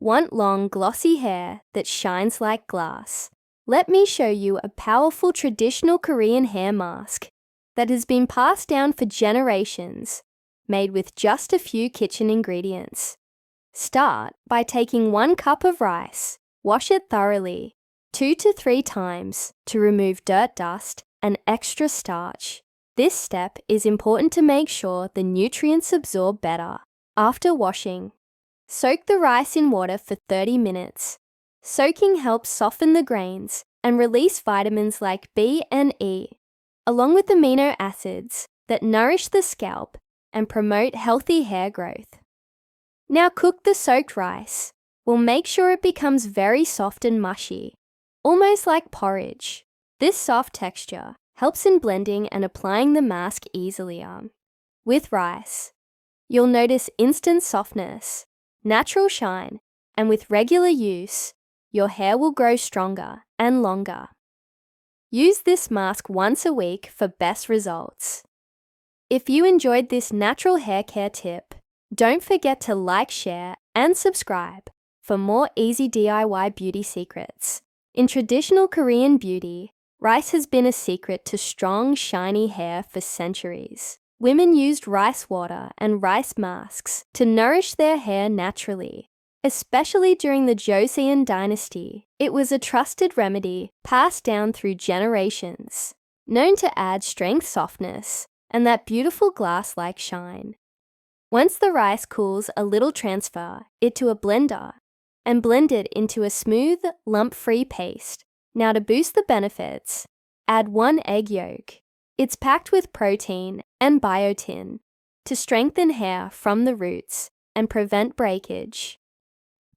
Want long, glossy hair that shines like glass? Let me show you a powerful traditional Korean hair mask that has been passed down for generations, made with just a few kitchen ingredients. Start by taking 1 cup of rice. Wash it thoroughly, 2 to 3 times, to remove dirt, dust, and extra starch. This step is important to make sure the nutrients absorb better. After washing, soak the rice in water for 30 minutes. Soaking helps soften the grains and release vitamins like B and E, along with amino acids that nourish the scalp and promote healthy hair growth. Now cook the soaked rice. We'll make sure it becomes very soft and mushy, almost like porridge. This soft texture helps in blending and applying the mask easily. With rice, you'll notice instant softness, natural shine, and with regular use, your hair will grow stronger and longer. Use this mask once a week for best results. If you enjoyed this natural hair care tip, don't forget to like, share, and subscribe for more easy DIY beauty secrets. In traditional Korean beauty, rice has been a secret to strong, shiny hair for centuries. Women used rice water and rice masks to nourish their hair naturally. Especially during the Joseon dynasty, it was a trusted remedy passed down through generations, known to add strength, softness, and that beautiful glass-like shine. Once the rice cools a little, transfer it to a blender and blend it into a smooth, lump-free paste. Now to boost the benefits, add 1 egg yolk. It's packed with protein and biotin to strengthen hair from the roots and prevent breakage.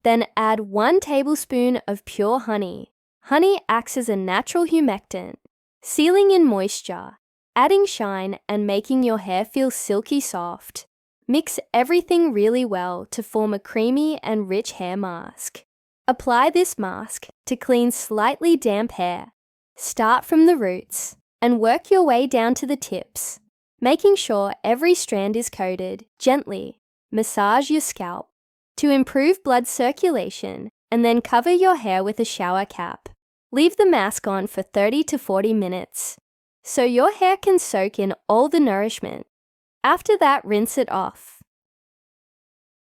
Then add 1 tablespoon of pure honey. Honey acts as a natural humectant, sealing in moisture, adding shine and making your hair feel silky soft. Mix everything really well to form a creamy and rich hair mask. Apply this mask to clean slightly damp hair. Start from the roots and work your way down to the tips, making sure every strand is coated. Gently massage your scalp to improve blood circulation, and then cover your hair with a shower cap. Leave the mask on for 30 to 40 minutes so your hair can soak in all the nourishment. After that, rinse it off.